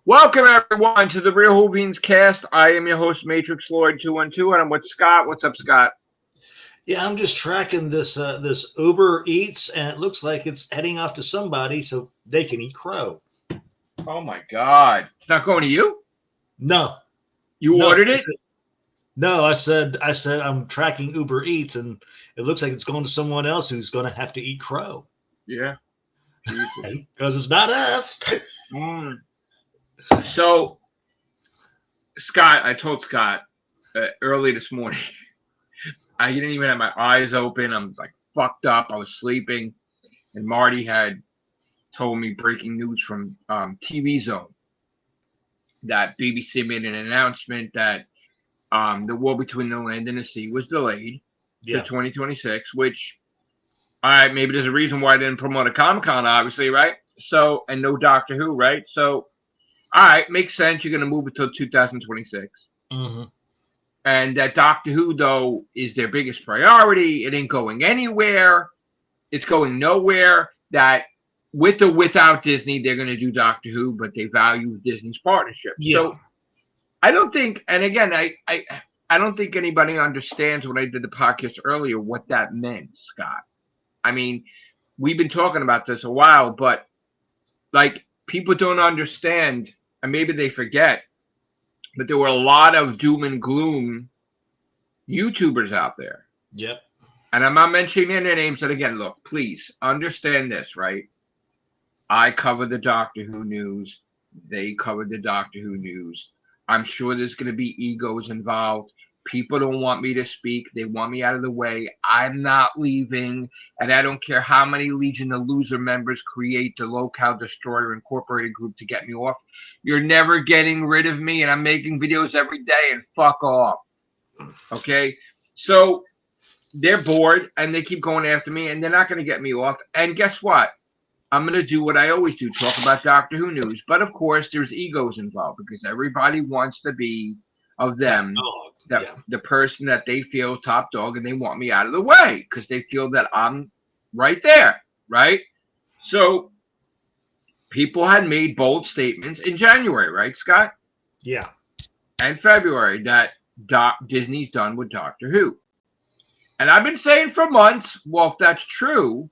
Welcome everyone to the Real Whovians cast. I am your host, Matrix Lord 212, and I'm with Scott. What's up, Scott? Yeah, I'm just tracking this Uber Eats, and it looks like it's heading off to somebody so they can eat crow. Oh my God, it's not going to you? No, You no, ordered it? no. I said I'm tracking Uber Eats, and it looks like it's going to someone else who's going to have to eat crow. Yeah. Because it's not us. So, Scott, I told Scott early this morning. I didn't even have my eyes open. I'm like fucked up. I was sleeping, and Marty had told me breaking news from TV Zone that BBC made an announcement that the war between the land and the sea was delayed to 2026, which, all right, maybe there's a reason why I didn't promote a Comic-Con, obviously, right? So, and no Doctor Who, right? So, all right, makes sense. You're going to move it till 2026. Mm-hmm. And that Doctor Who, though, is their biggest priority. It ain't going anywhere. It's going nowhere. That with or without Disney, they're going to do Doctor Who, but they value Disney's partnership. Yeah. So I don't think, and again, I don't think anybody understands when I did the podcast earlier what that meant, Scott. I mean, we've been talking about this a while, but like people don't understand, and maybe they forget, but there were a lot of doom and gloom YouTubers out there. Yep. And I'm not mentioning their names. And again, look, please understand this, right? I cover the Doctor Who news. They cover the Doctor Who news. I'm sure there's going to be egos involved. People don't want me to speak. They want me out of the way. I'm not leaving. And I don't care how many Legion of Loser members create the Locale Destroyer Incorporated group to get me off. You're never getting rid of me. And I'm making videos every day and fuck off. Okay? So they're bored and they keep going after me and they're not going to get me off. And guess what? I'm going to do what I always do, talk about Doctor Who news. But of course, there's egos involved because everybody wants to be of them, the person that they feel top dog, and they want me out of the way because they feel that I'm right there, right? So people had made bold statements in January, right, Scott? Yeah. And February that Disney's done with Doctor Who. And I've been saying for months, well, if that's true,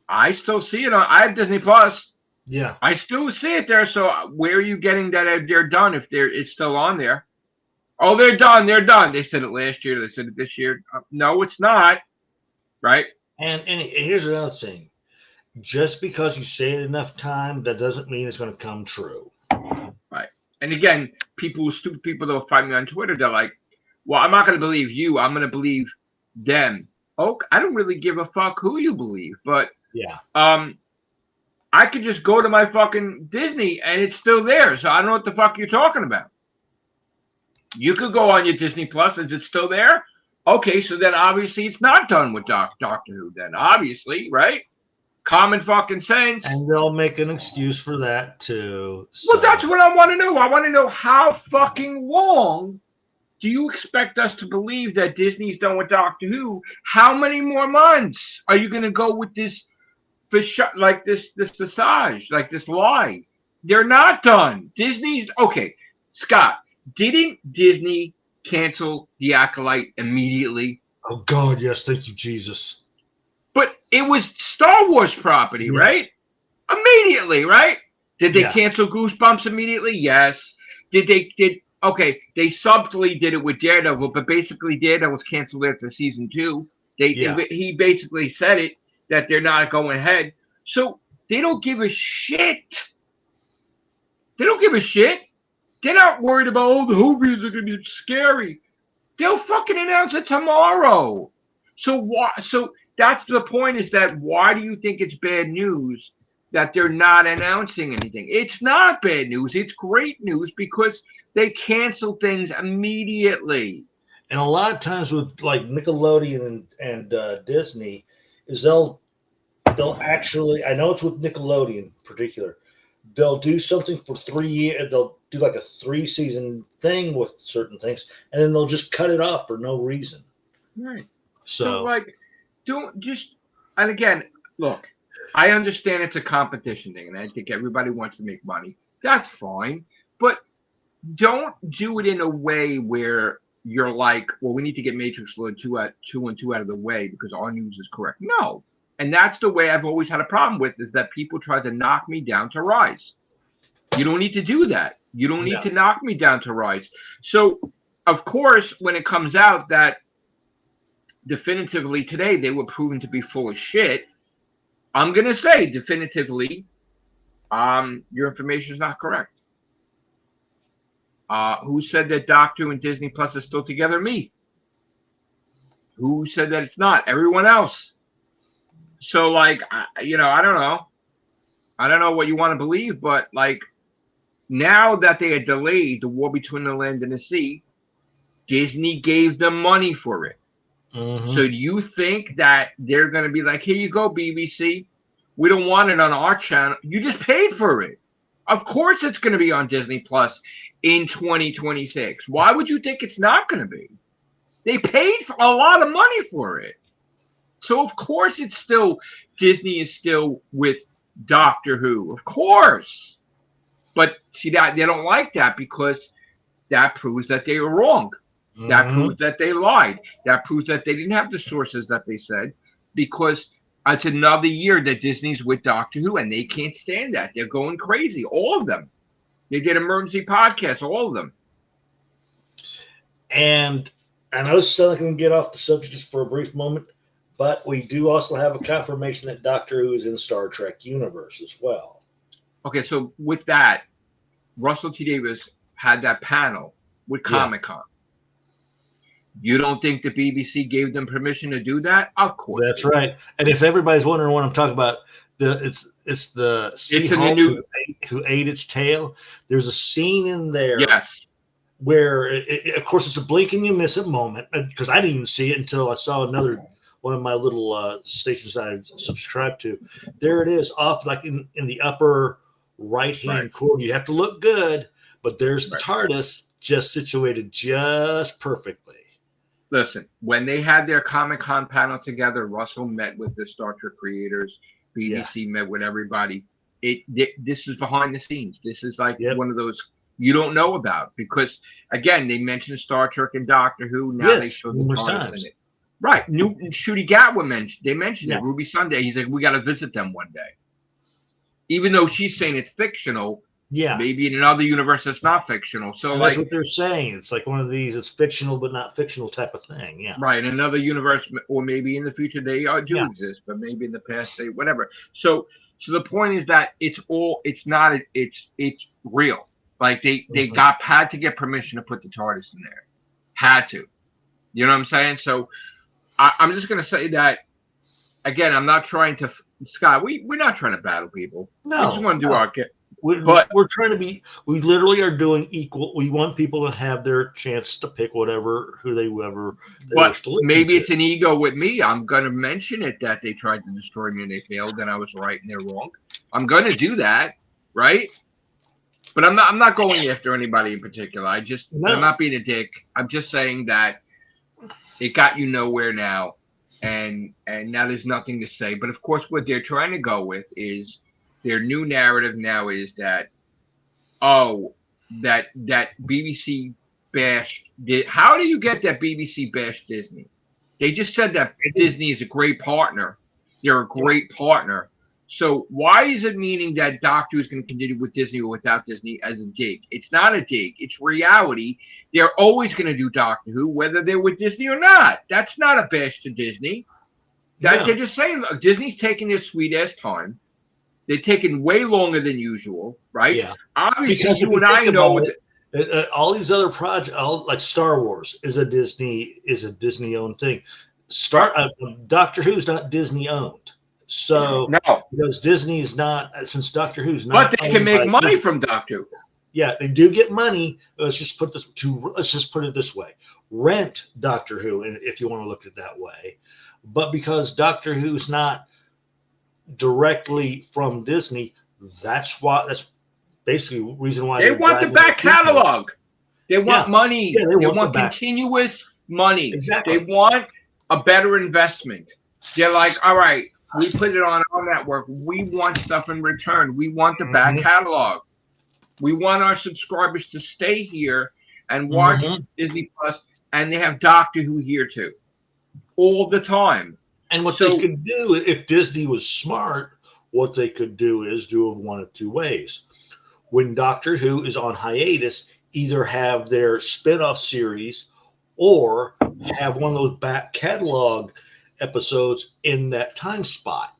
I still see it on. I have Disney Plus. Yeah. I still see it there. So where are you getting that they're done if it's still on there? Oh, they're done. They're done. They said it last year. They said it this year. No, it's not. Right? And here's another thing. Just because you say it enough time, that doesn't mean it's going to come true. Right. And again, stupid people that will find me on Twitter, they're like, well, I'm not going to believe you. I'm going to believe them. Oh, I don't really give a fuck who you believe, but yeah, I could just go to my fucking Disney and it's still there. So I don't know what the fuck you're talking about. You could go on your Disney Plus. Is it still there? Okay, so then obviously it's not done with Doctor Who. Then obviously, right? Common fucking sense. And they'll make an excuse for that too. So. Well, that's what I want to know. I want to know how fucking long do you expect us to believe that Disney's done with Doctor Who? How many more months are you going to go with this visage, like this like this lie? They're not done. Disney's okay. Scott, didn't Disney cancel The Acolyte immediately? Oh God, yes, thank you, Jesus. But it was Star Wars property, yes. Right? Immediately, right? Did they cancel Goosebumps immediately? Yes. Okay, they subtly did it with Daredevil, but basically Daredevil was canceled after season 2. He basically said it that they're not going ahead. So they don't give a shit. They don't give a shit. They're not worried about, oh, the Whovians are going to be scary. They'll fucking announce it tomorrow. So that's the point, is that why do you think it's bad news that they're not announcing anything? It's not bad news. It's great news because they cancel things immediately. And a lot of times with like Nickelodeon and Disney is they'll actually, I know it's with Nickelodeon in particular, they'll do something for 3 years. They'll do like a 3-season thing with certain things, and then they'll just cut it off for no reason. Right. So like, don't just, and again, look, I understand it's a competition thing, and I think everybody wants to make money. That's fine. But don't do it in a way where you're like, well, we need to get Matrix Lord 2 and 2 out of the way because our news is correct. No. And that's the way I've always had a problem with, is that people try to knock me down to rise. You don't need to do that. You don't need to knock me down to rise. So, of course, when it comes out that definitively today they were proven to be full of shit, I'm going to say definitively, your information is not correct. Who said that Doctor Who and Disney Plus are still together? Me. Who said that it's not? Everyone else. So, like, I don't know. I don't know what you want to believe, but, like, now that they had delayed the war between the land and the sea, Disney gave them money for it. Mm-hmm. So do you think that they're going to be like, here you go, BBC. We don't want it on our channel. You just paid for it. Of course it's going to be on Disney Plus in 2026. Why would you think it's not going to be? They paid for a lot of money for it. So of course it's still, Disney is still with Doctor Who. Of course. But see, that they don't like that because that proves that they were wrong. That proves that they lied. That proves that they didn't have the sources that they said, because it's another year that Disney's with Doctor Who, and they can't stand that. They're going crazy. All of them. They did emergency podcasts, all of them. And I know it's like I'm going to get off the subject just for a brief moment, but we do also have a confirmation that Doctor Who is in Star Trek universe as well. Okay, so with that, Russell T. Davies had that panel with Comic-Con. You don't think the BBC gave them permission to do that? Of course. That's right. And if everybody's wondering what I'm talking about, it's the Seahawks who ate its tail. There's a scene in there, where of course it's a blink and you miss it moment, because I didn't even see it until I saw another one of my little stations that I subscribed to. There it is, off like in the upper right hand corner. You have to look good, but there's the TARDIS just situated just perfectly. Listen, when they had their Comic-Con panel together, Russell met with the Star Trek creators. BBC met with everybody. This is behind the scenes. This is like one of those you don't know about, because again, they mentioned Star Trek and Doctor Who. Now they show the TARDIS in it. Right. Ncuti Gatwa mentioned it. Ruby Sunday. He's like, we got to visit them one day. Even though she's saying it's fictional. Yeah. Maybe in another universe it's not fictional. So that's what they're saying. It's like one of these, it's fictional but not fictional type of thing. Yeah. Right. In another universe, or maybe in the future they do exist, but maybe in the past they whatever. So the point is that it's real. Like they had to get permission to put the TARDIS in there. Had to. You know what I'm saying? So I'm just gonna say that again, I'm not trying to Scott, we're not trying to battle people. No. We just want to do our we're trying to be. We literally are doing equal. We want people to have their chance to pick whoever they wish to listen maybe to. It's an ego with me. I'm going to mention it that they tried to destroy me and they failed, and I was right and they're wrong. I'm going to do that, right? But I'm not going after anybody in particular. I'm not being a dick. I'm just saying that it got you nowhere now, and now there's nothing to say. But of course, what they're trying to go with is. Their new narrative now is that, that BBC bashed. How do you get that BBC bashed Disney? They just said that Disney is a great partner. They're a great partner. So why is it meaning that Doctor Who is going to continue with Disney or without Disney as a dig? It's not a dig. It's reality. They're always going to do Doctor Who, whether they're with Disney or not. That's not a bash to Disney. They're just saying, look, Disney's taking their sweet-ass time. They're taking way longer than usual, right? Yeah. Obviously, because you and I know all these other projects, like Star Wars, is a Disney owned thing. Doctor Who's not Disney owned, so because Disney's not, since Doctor Who's not. But they can make money from Doctor Who. Yeah, they do get money. Let's just put it this way: rent Doctor Who, and if you want to look at it that way. But because Doctor Who's not directly from Disney, that's basically the reason why they want the back catalog. They want money. Yeah, they want continuous money. Exactly. They want a better investment. They're like, all right, we put it on our network. We want stuff in return. We want the back catalog. We want our subscribers to stay here and watch Disney Plus, and they have Doctor Who here too, all the time. And what they could do, if Disney was smart, what they could do is do it one of two ways. When Doctor Who is on hiatus, either have their spin-off series or have one of those back catalog episodes in that time spot.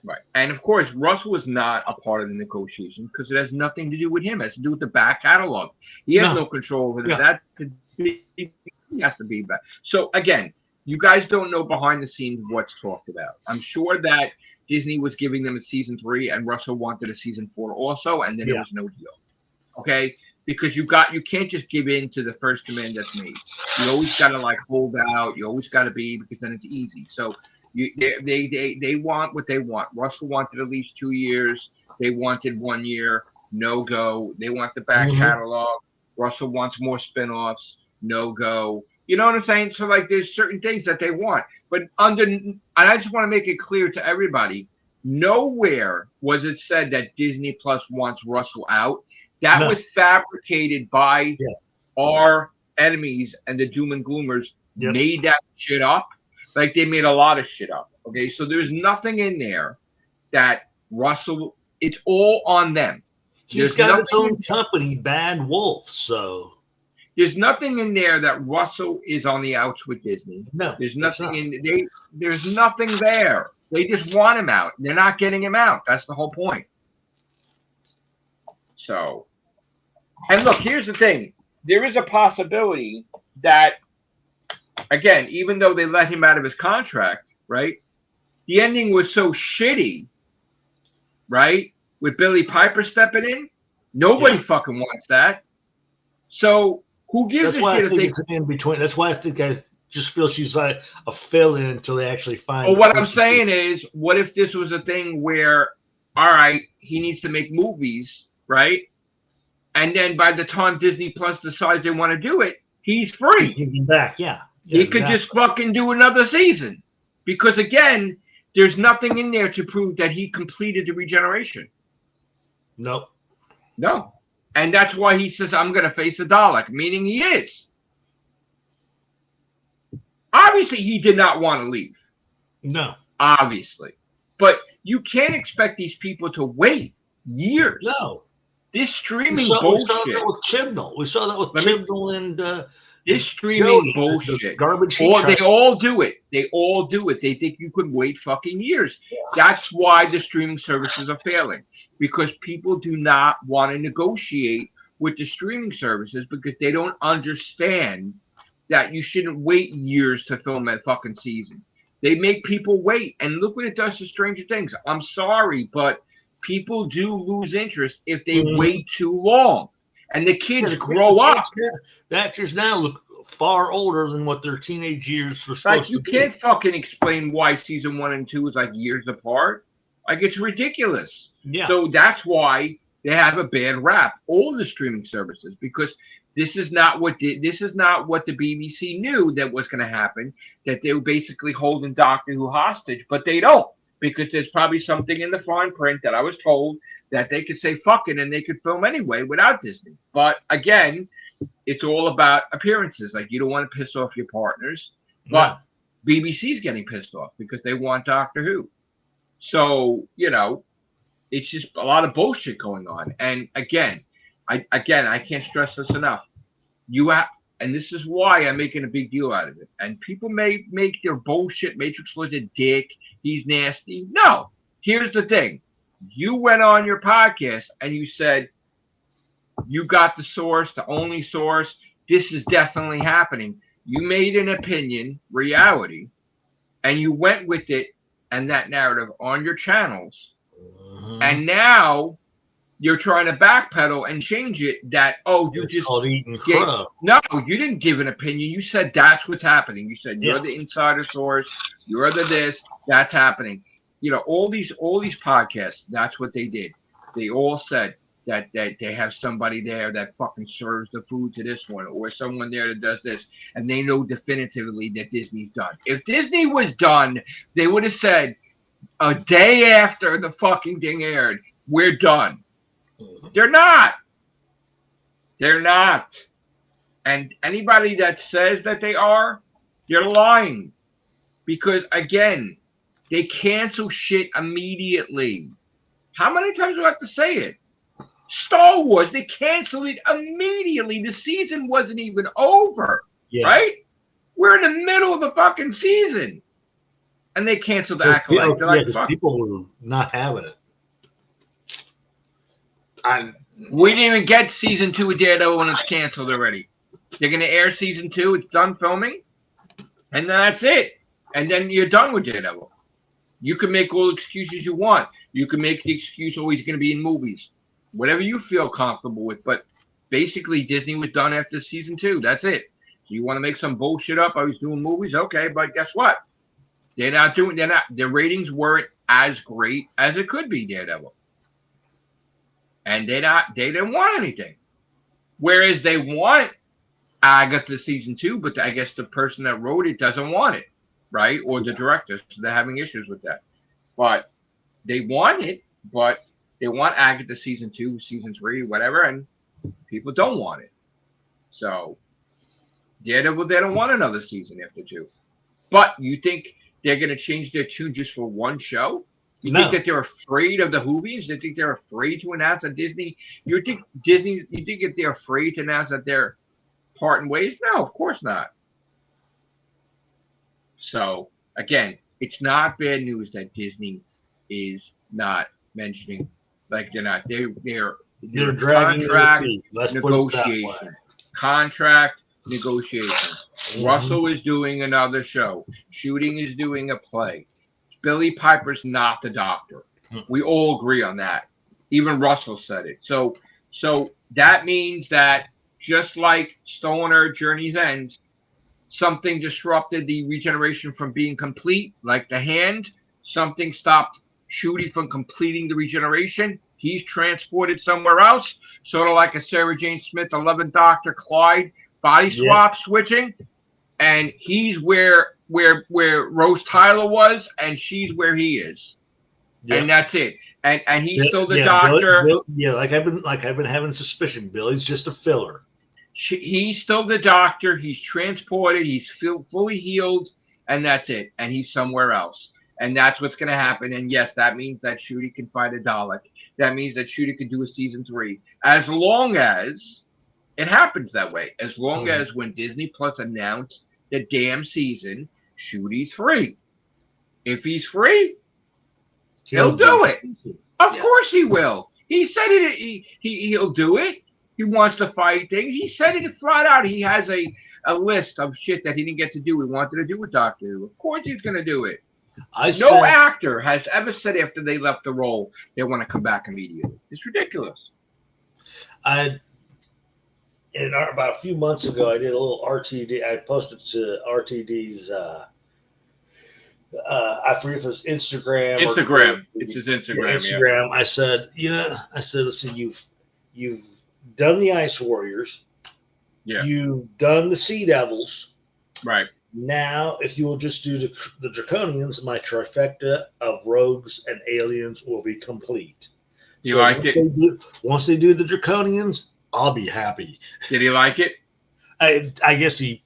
Right. And of course, Russell was not a part of the negotiation because it has nothing to do with him. It has to do with the back catalog. He has no control over that. He has to be back. So again, you guys don't know behind the scenes what's talked about. I'm sure that Disney was giving them a season 3 and Russell wanted a season 4 also, and then there was no deal. Okay? Because you can't just give in to the first demand that's made. You always gotta like hold out, you always gotta be, because then it's easy. So they want what they want. Russell wanted at least 2 years. They wanted 1 year, no go. They want the back catalog. Russell wants more spinoffs, no go. You know what I'm saying? So like, there's certain things that they want, but and I just want to make it clear to everybody: nowhere was it said that Disney Plus wants Russell out. That was fabricated by our enemies, and the doom and gloomers made that shit up. Like, they made a lot of shit up. Okay, so there's nothing in there that Russell. It's all on them. He's got his own company, Bad Wolf. So there's nothing in there that Russell is on the outs with Disney. No, there's nothing there's nothing there. They just want him out. They're not getting him out. That's the whole point. So, and look, here's the thing. There is a possibility that, again, even though they let him out of his contract, right? The ending was so shitty, right? With Billy Piper stepping in, nobody fucking wants that. So who gives a shit if they it's in between? That's why I think I just feel she's like a fill-in until they actually find. Well, what I'm saying is, what if this was a thing where, all right, he needs to make movies, right? And then by the time Disney Plus decides they want to do it, he's free. He can be back, he could just fucking do another season. Because again, there's nothing in there to prove that he completed the regeneration. Nope. No. And that's why he says, I'm going to face a Dalek, meaning he is. Obviously, he did not want to leave. No. Obviously. But you can't expect these people to wait years. No. This streaming bullshit. We saw that with Chibnall. We saw that with Chibnall and this streaming bullshit. Garbage. They all do it. They all do it. They think you could wait fucking years. Yeah. That's why the streaming services are failing. Because people do not want to negotiate with the streaming services because they don't understand that you shouldn't wait years to film that fucking season. They make people wait. And look what it does to Stranger Things. I'm sorry, but people do lose interest if they wait too long. And the kids grow up. The actors now look far older than what their teenage years were supposed like, to you be. can't fucking explain why season 1 and 2 is like years apart. Like, it's ridiculous. Yeah. So that's why they have a bad rap, all the streaming services, because this is not what the BBC knew that was going to happen, that they were basically holding Doctor Who hostage, but they don't, because there's probably something in the fine print that I was told that they could say fuck it and they could film anyway without Disney. But again, it's all about appearances. Like, you don't want to piss off your partners, but BBC's getting pissed off because they want Doctor Who. So, you know, it's just a lot of bullshit going on. And again, I can't stress this enough. And this is why I'm making a big deal out of it. And people may make their bullshit Matrix was a dick, he's nasty. No, here's the thing. You went on your podcast and you said, you got the source, the only source. This is definitely happening. You made an opinion, reality, and you went with it and that narrative on your channels. And now you're trying to backpedal and change it that, it's just called eating crow. No, you didn't give an opinion. You said that's what's happening. You said you're the insider source, you're the this, that's happening. You know, all these podcasts, that's what they did. They all said that they have somebody there that fucking serves the food to this one, or someone there that does this, and they know definitively that Disney's done. If Disney was done, they would have said a day after the fucking thing aired, we're done. They're not. They're not. And anybody that says that they are, they're lying. Because again, they cancel shit immediately. How many times do I have to say it? Star Wars, they canceled it immediately. The season wasn't even over, right? We're in the middle of the fucking season. And they canceled the Acolyte. They're like, fuck. People were not having it. We didn't even get season 2 of Daredevil when it's canceled already. They're going to air season 2. It's done filming. And then that's it. And then you're done with Daredevil. You can make all the excuses you want. You can make the excuse, oh, he's going to be in movies. Whatever you feel comfortable with. But basically, Disney was done after season 2. That's it. So you want to make some bullshit up? I was doing movies? Okay, but guess what? Their ratings weren't as great as it could be, Daredevil. And they didn't want anything. Whereas they want Agatha season 2, but I guess the person that wrote it doesn't want it, right? Or the director, so they're having issues with that. But they want it, but they want Agatha season 2, season 3, whatever, and people don't want it. So Daredevil, they don't want another season after 2. But you think they're going to change their tune just for one show? You think that they're afraid of the Whovians? They think they're afraid to announce that Disney? You think that they're afraid to announce that they're parting ways? No, of course not. So again, it's not bad news that Disney is not mentioning, like they're not. They're contract negotiation. Contract negotiation. Russell is doing another show. Shooting is doing a play. Billy Piper's not the Doctor. We all agree on that. Even Russell said it. So that means that just like Stoner Journey's End, something disrupted the regeneration from being complete, like the hand. Something stopped Shooty from completing the regeneration. He's transported somewhere else, sort of like a Sarah Jane Smith, 11th Doctor, Clyde body swap switching, and he's where Rose Tyler was, and she's where he is, and that's it. And he's still the Doctor. Like I've been having suspicion. Billy's just a filler. He's still the Doctor. He's transported. He's fully healed, and that's it. And he's somewhere else. And that's what's going to happen. And yes, that means that Shooty can fight a Dalek. That means that Shooty can do a season 3. As long as it happens that way. As long as when Disney Plus announced the damn season, Shooty's free. If he's free, he'll do it. Of course he will. He said it. He'll do it. He wants to fight things. He said it flat out. He has a list of shit that he didn't get to do. He wanted to do with Doctor Who. Of course he's going to do it. No actor has ever said after they left the role they want to come back immediately. It's ridiculous. About a few months ago, I did a little RTD. I posted to RTD's. I forget if it's Instagram. It's his Instagram. Instagram. Yeah. I said, listen, you've done the Ice Warriors. Yeah. You've done the Sea Devils. Right. Now, if you will just do the Draconians, my trifecta of rogues and aliens will be complete. You liked it? Once they do the Draconians, I'll be happy. Did he like it? I guess I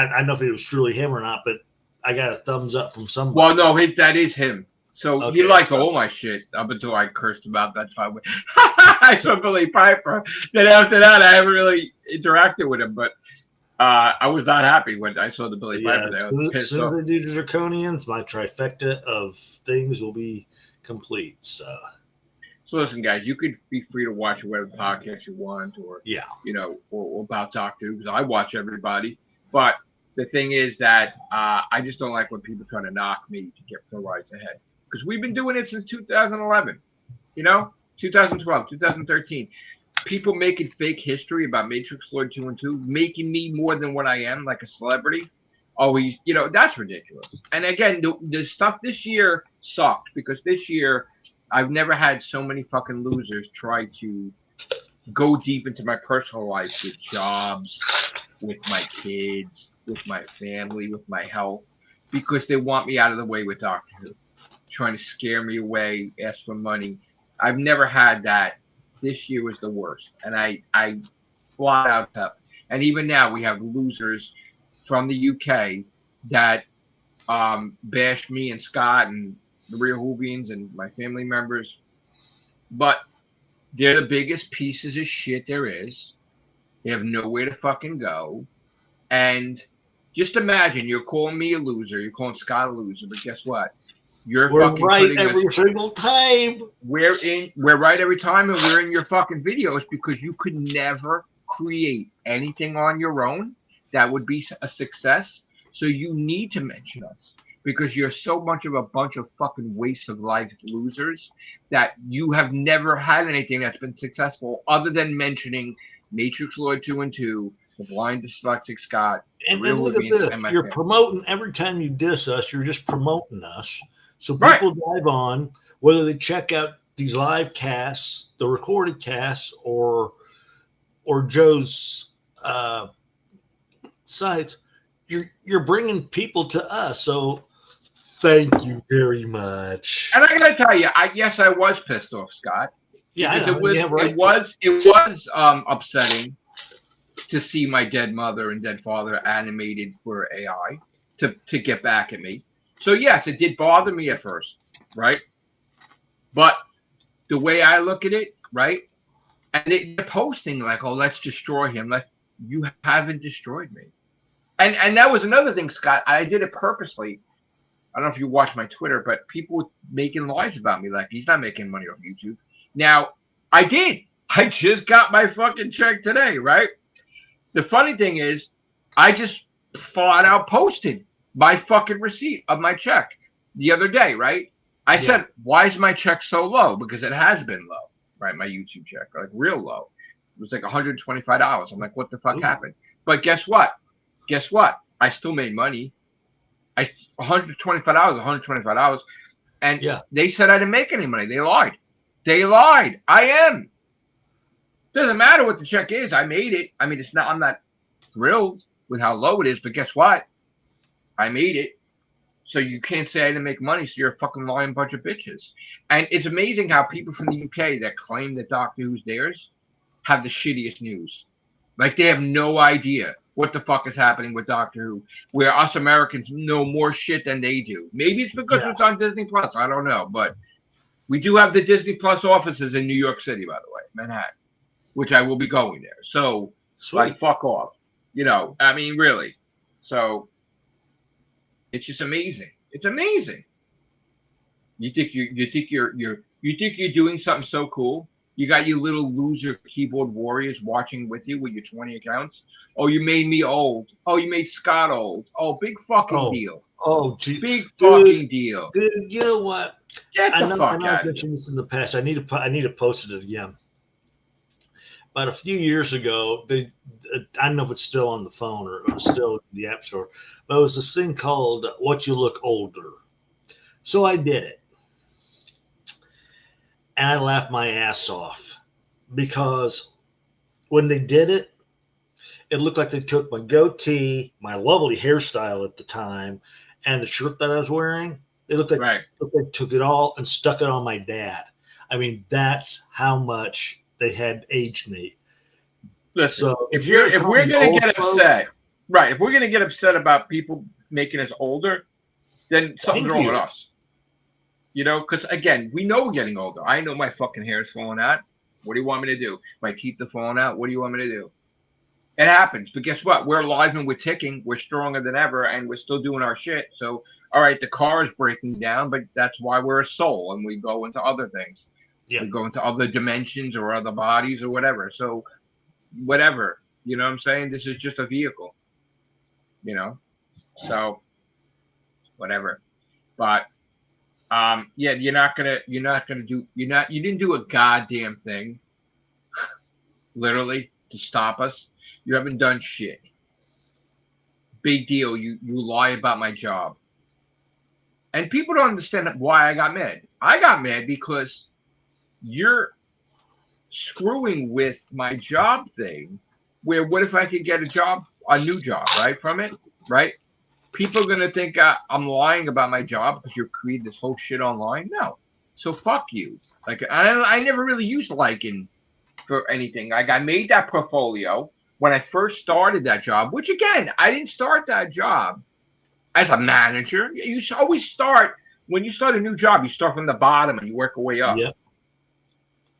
don't know if it was truly him or not, but I got a thumbs up from somebody. Well, no, that is him. So he liked all my shit up until I cursed about that time. I saw Billy Piper. Then after that, I haven't really interacted with him, but I was not happy when I saw the Billy Piper there. As soon as they do the Draconians, my trifecta of things will be complete. So listen, guys, you could be free to watch whatever podcast you want, or or about Doctor Who, because I watch everybody. But the thing is that I just don't like when people try to knock me to get the rise ahead, because we've been doing it since 2011. 2012, 2013. People making fake history about Matrix Lord 2 and 2, making me more than what I am, like a celebrity. Always, that's ridiculous. And again, the stuff this year sucked, because this year I've never had so many fucking losers try to go deep into my personal life with jobs, with my kids, with my family, with my health, because they want me out of the way with Doctor Who, trying to scare me away, ask for money. I've never had that this year was the worst. And I flat out up. And even now we have losers from the UK that bash me and Scott and the real Whovians and my family members. But they're the biggest pieces of shit there is. They have nowhere to fucking go. And just imagine you're calling me a loser, you're calling Scott a loser, but guess what? You're We're fucking right putting every us. single time. We're right every time, and we're in your fucking videos because you could never create anything on your own that would be a success. So you need to mention us because you're so much of a bunch of fucking waste of life losers that you have never had anything that's been successful other than mentioning Matrix Lord 2 and 2, the blind dyslexic Scott, And real look at Whovians, this. and my You're family. promoting every time you diss us, you're just promoting us. So Right. people dive on, whether they check out these live casts, the recorded casts, or Joe's sites, you're bringing people to us. So thank you very much. And I gotta tell you, I was pissed off, Scott. Yeah, I Because know. You have right it was upsetting to see my dead mother and dead father animated for AI to get back at me. So yes, it did bother me at first, right? But the way I look at it, right? And they're posting like, "Oh, let's destroy him." Like you haven't destroyed me. And that was another thing, Scott. I did it purposely. I don't know if you watch my Twitter, but people were making lies about me like he's not making money off YouTube. Now, I did. I just got my fucking check today, right? The funny thing is, I just flat out posted my fucking receipt of my check the other day, right? I said, why is my check so low? Because it has been low, right? My YouTube check, like real low. It was like $125. I'm like, what the fuck happened? But guess what? Guess what? I still made money. $125, $125. And they said I didn't make any money. They lied. They lied. I am. Doesn't matter what the check is. I made it. I mean, I'm not thrilled with how low it is, but guess what? I made it. So you can't say I didn't make money, so you're a fucking lying bunch of bitches. And it's amazing how people from the UK that claim that Doctor Who's theirs have the shittiest news. Like they have no idea what the fuck is happening with Doctor Who, where us Americans know more shit than they do. Maybe it's because it's on Disney Plus. I don't know. But we do have the Disney Plus offices in New York City, by the way, Manhattan, which I will be going there. So, like, fuck off. You know, I mean, really. So, it's just amazing. It's amazing. You think you're doing something so cool? You got your little loser keyboard warriors watching with you with your 20 accounts. Oh, you made me old. Oh, you made Scott old. Oh, big fucking deal. Oh, gee. Big fucking deal. Dude, you know what? Get the fuck out. I've mentioned this in the past. I need to post it again. About a few years ago, I don't know if it's still on the phone or still in the App Store, but it was this thing called "What You Look Older." So I did it. And I laughed my ass off because when they did it, it looked like they took my goatee, my lovely hairstyle at the time, and the shirt that I was wearing. They looked like they took it all and stuck it on my dad. I mean, that's how much they had aged me. Listen, so if we're gonna get upset, right? If we're gonna get upset about people making us older, then something's wrong with us. You know, because again, we know we're getting older. I know my fucking hair is falling out. What do you want me to do? My teeth are falling out. What do you want me to do? It happens. But guess what? We're alive and we're ticking. We're stronger than ever, and we're still doing our shit. So, all right, the car is breaking down, but that's why we're a soul, and we go into other things. Yeah. We go into other dimensions or other bodies or whatever. So, whatever. You know what I'm saying? This is just a vehicle. You know? So, whatever. But yeah, you didn't do a goddamn thing, literally, to stop us. You haven't done shit. Big deal. You lie about my job. And people don't understand why I got mad. I got mad because you're screwing with my job thing, where what if I could get a new job, right, from it, right? People are going to think I'm lying about my job because you're creating this whole shit online. No. So fuck you. Like, I never really used liking for anything. Like I made that portfolio when I first started that job, which again, I didn't start that job as a manager. You should always start when you start a new job, you start from the bottom and you work your way up. Yep.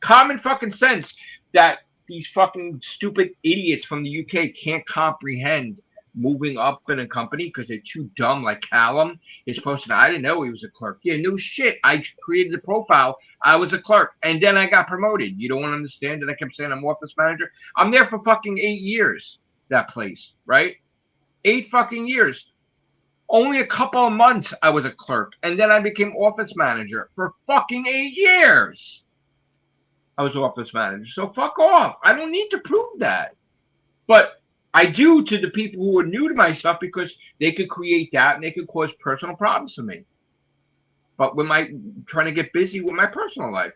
Common fucking sense that these fucking stupid idiots from the UK can't comprehend moving up in a company because they're too dumb. Like Callum is posting, I didn't know he was a clerk. Yeah, no shit. I created the profile. I was a clerk, and then I got promoted. You don't want to understand that I kept saying I'm office manager. I'm there for fucking 8 years. That place, right? 8 fucking years. Only a couple of months I was a clerk, and then I became office manager for fucking 8 years. I was office manager. So fuck off. I don't need to prove that. But I do to the people who are new to my stuff because they could create that and they could cause personal problems for me. But when my trying to get busy with my personal life,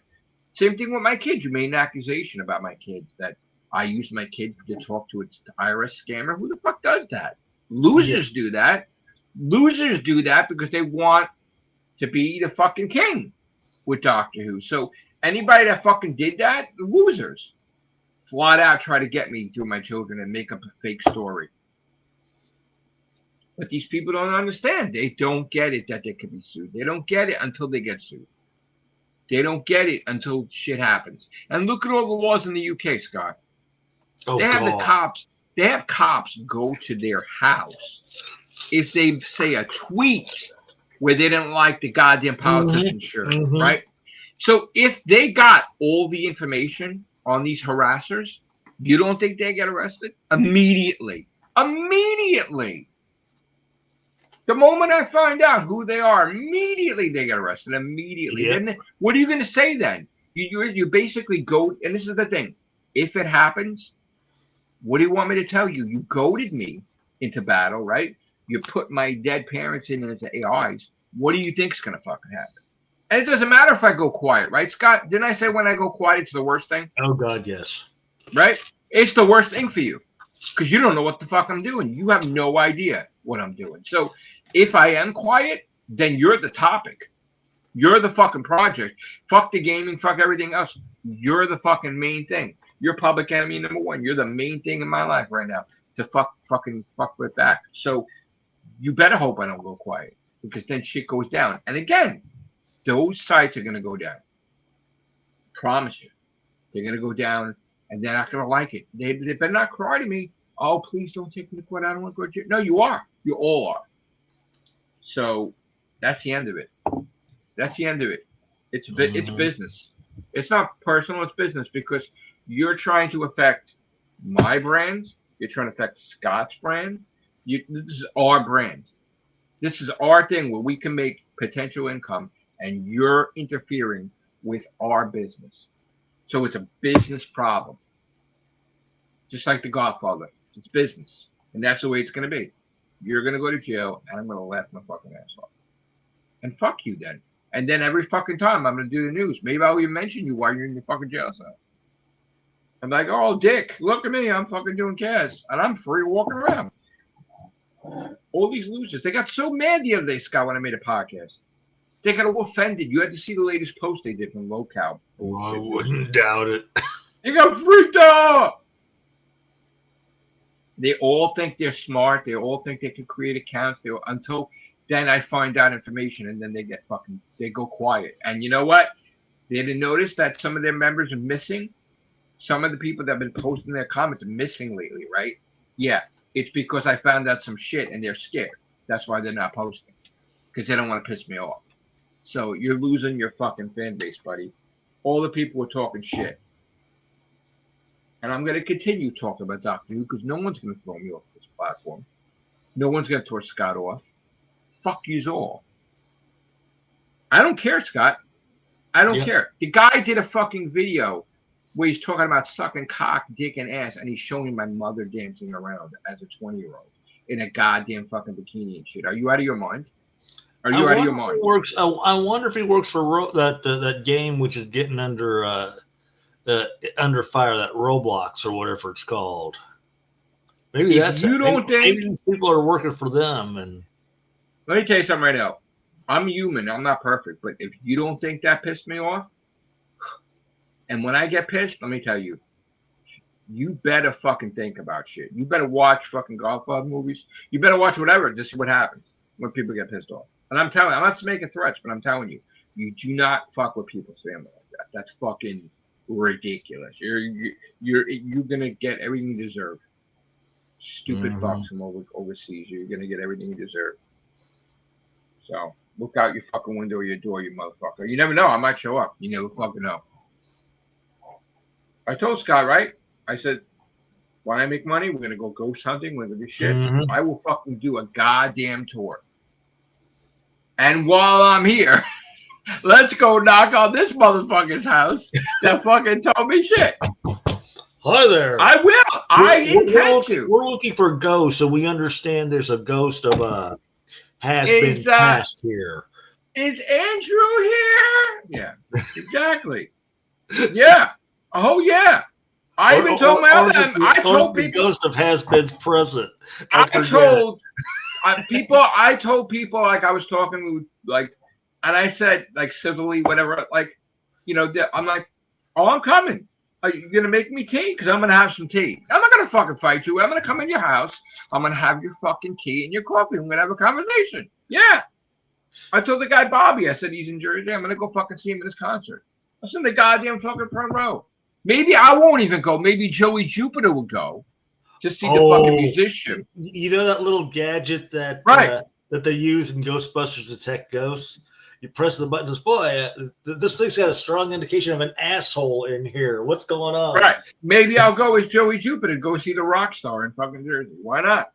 same thing with my kids. You made an accusation about my kids that I used my kid to talk to its IRS scammer. Who the fuck does that? Losers do that. Losers do that because they want to be the fucking king with Doctor Who. So anybody that fucking did that, losers. Flat out try to get me through my children and make up a fake story. But these people don't understand. They don't get it that they can be sued. They don't get it until they get sued. They don't get it until shit happens. And look at all the laws in the UK, Scott. Oh, they have God. the cops. They have cops go to their house if they say a tweet where they didn't like the goddamn politician shirt, right? So if they got all the information on these harassers, you don't think they get arrested? Immediately. Immediately. The moment I find out who they are, immediately they get arrested. Immediately. Yep. Then what are you going to say then? You basically go, and this is the thing. If it happens, what do you want me to tell you? You goaded me into battle, right? You put my dead parents in as AIs. What do you think is going to fucking happen? And it doesn't matter if I go quiet, right, Scott? Didn't I say when I go quiet, it's the worst thing? Oh, God, yes. Right? It's the worst thing for you because you don't know what the fuck I'm doing. You have no idea what I'm doing. So if I am quiet, then you're the topic. You're the fucking project. Fuck the gaming, fuck everything else. You're the fucking main thing. You're public enemy number one. You're the main thing in my life right now to fuck with back. So you better hope I don't go quiet because then shit goes down. And again, those sites are going to go down. Promise you. They're going to go down and they're not going to like it. They better not cry to me. Oh, please don't take me to court. I don't want to go to jail. No, you are. You all are. So that's the end of it. That's the end of it. It's business. It's not personal. It's business because you're trying to affect my brand. You're trying to affect Scott's brand. This is our brand. This is our thing where we can make potential income, and you're interfering with our business. So it's a business problem. Just like The Godfather. It's business. And that's the way it's going to be. You're going to go to jail, and I'm going to laugh my fucking ass off. And fuck you then. And then every fucking time I'm going to do the news, maybe I'll even mention you while you're in the fucking jail cell. I'm like, oh, Dick, look at me. I'm fucking doing cash. And I'm free walking around. All these losers. They got so mad the other day, Scott, when I made a podcast. They got all offended. You had to see the latest post they did from Locale. I wouldn't doubt it. You got freaked out. They all think they're smart. They all think they can create accounts. Until then I find out information and then they go quiet. And you know what? They didn't notice that some of their members are missing. Some of the people that have been posting their comments are missing lately, right? Yeah. It's because I found out some shit and they're scared. That's why they're not posting. Because they don't want to piss me off. So you're losing your fucking fan base, buddy. All the people are talking shit. And I'm going to continue talking about Doctor Who because no one's going to throw me off this platform. No one's going to throw Scott off. Fuck yous all. I don't care, Scott. I don't care. The guy did a fucking video where he's talking about sucking cock, dick, and ass, and he's showing my mother dancing around as a 20-year-old in a goddamn fucking bikini and shit. Are you out of your mind? Are you out of your mind? I wonder if he works for that game which is getting under fire, that Roblox or whatever it's called. Maybe that's you don't think maybe these people are working for them. And let me tell you something right now. I'm human. I'm not perfect, but if you don't think that pissed me off, and when I get pissed, let me tell you, you better fucking think about shit. You better watch fucking Godfather movies. You better watch whatever to see what happens when people get pissed off. And I'm telling you, I'm not making threats, but I'm telling you, you do not fuck with people's family like that. That's fucking ridiculous. You're gonna get everything you deserve. Stupid fucks from overseas. You're gonna get everything you deserve. So look out your fucking window or your door, you motherfucker. You never know. I might show up. You never fucking know. I told Scott, right? I said, when I make money, we're gonna go ghost hunting. We're gonna do shit. I will fucking do a goddamn tour. And while I'm here, let's go knock on this motherfucker's house that fucking told me shit. Hi there. I will. I intend to. We're looking for ghosts, so we understand there's a ghost of has been passed here. Is Andrew here? Yeah, exactly. Yeah. Oh yeah. I even told my other. I told the ghost of has been present. I told people like I was talking like, and I said like civilly whatever like, you know, I'm like, oh, I'm coming. Are you gonna make me tea? Because I'm gonna have some tea. I'm not gonna fucking fight you. I'm gonna come in your house. I'm gonna have your fucking tea and your coffee. I'm gonna have a conversation. Yeah. I told the guy Bobby. I said he's in Jersey. I'm gonna go fucking see him at his concert. I was in the goddamn fucking front row. Maybe I won't even go. Maybe Joey Jupiter will go to see the fucking musician. You know that little gadget that that they use in Ghostbusters to detect ghosts? You press the button, says, boy, this thing's got a strong indication of an asshole in here. What's going on? Right. Maybe I'll go as Joey Jupiter, go see the rock star in fucking Jersey. Why not?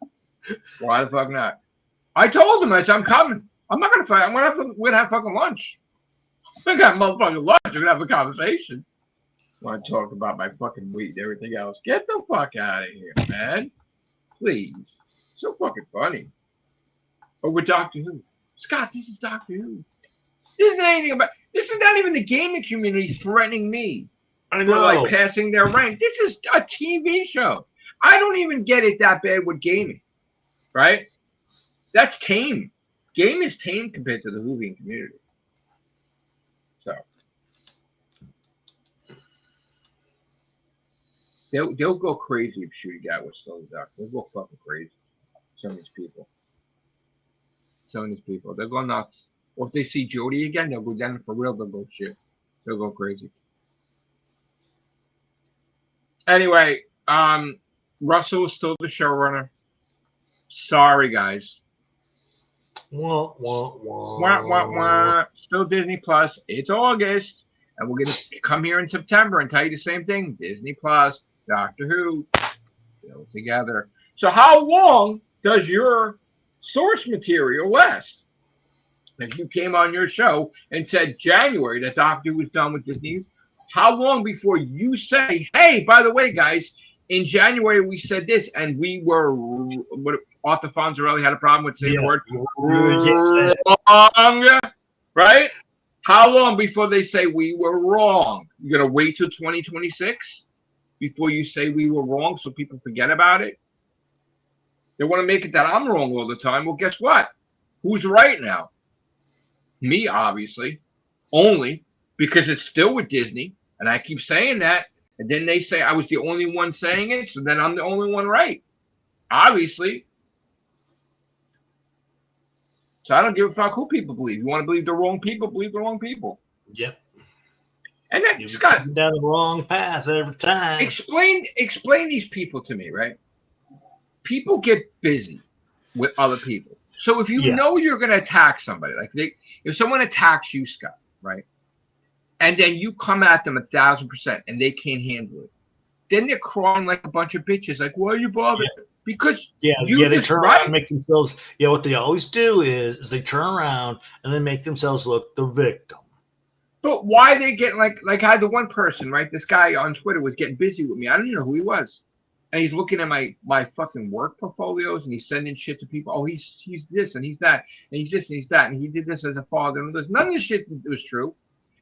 Why the fuck not? I told him, I said, I'm coming. I'm not going to fight. We're going to have fucking lunch. We're going to have motherfucking lunch. We're going to have a conversation. I want to talk about my fucking weight and everything else. Get the fuck out of here, man. Please. So fucking funny. Or with Doctor Who. Scott, this is Doctor Who. This isn't anything about. This is not even the gaming community threatening me. I know. For like passing their rank. This is a TV show. I don't even get it that bad with gaming, right? That's tame. Game is tame compared to the Whovian community. So they'll go crazy if shooting out with Stone Duck. They'll go fucking crazy. Some of these people. They'll go nuts. Or if they see Jody again, they'll go down for real. They'll go shit. They'll go crazy. Anyway, Russell is still the showrunner. Sorry, guys. Wah, wah, wah. Wah, wah, wah. Still Disney Plus. It's August. And we're going to come here in September and tell you the same thing. Disney Plus, Doctor Who, still together. So how long does your source material last? If you came on your show and said January that Doctor Who was done with Disney, how long before you say, hey, by the way, guys, in January we said this and we were, what Arthur Fonzarelli had a problem with saying the word, wrong, right? How long before they say we were wrong? You're going to wait till 2026 before you say we were wrong so people forget about it? They want to make it that I'm wrong all the time. Well, guess what? Who's right now? Me, obviously, only because it's still with Disney, and I keep saying that, and then they say I was the only one saying it, so then I'm the only one right, obviously. So I don't give a fuck who people believe. You want to believe the wrong people, believe the wrong people. Yep. And then, Scott, down the wrong path every time. Explain these people to me, right? People get busy with other people. So if you know you're going to attack somebody, like if someone attacks you, Scott, right, and then you come at them 1,000% and they can't handle it, then they're crying like a bunch of bitches, like, why are you bothered? Yeah. Because they turn around and make themselves. Yeah, what they always do is they turn around and they make themselves look the victim. But why they get like I had the one person, right? This guy on Twitter was getting busy with me. I don't even know who he was. And he's looking at my fucking work portfolios and he's sending shit to people. Oh, he's this and he's that and he's this and he's that and he did this as a father and this. None of this shit was true.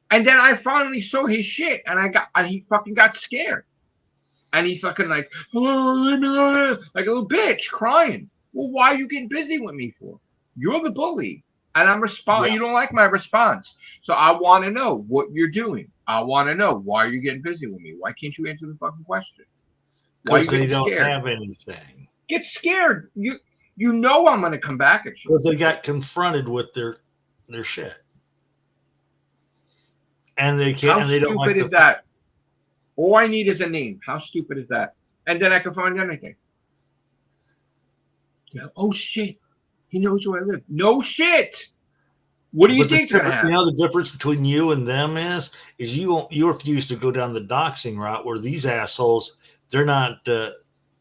And then I finally saw his shit and he fucking got scared. And he's fucking like, oh, leave me alone, like a little bitch crying. Well, why are you getting busy with me for? You're the bully. And I'm responding. Yeah. You don't like my response. So I want to know what you're doing. I want to know why you're getting busy with me. Why can't you answer the fucking question? Why Because you they get don't scared? have anything. Get scared. You know I'm gonna come back at you. Because they got confronted with their shit. And they can't. How and they don't like stupid is that? All I need is a name. How stupid is that? And then I can find anything. Yeah. Oh shit. He knows where I live. No shit. What do you think's gonna happen? You know, the difference between you and them is you refuse to go down the doxing route, where these assholes, they're not.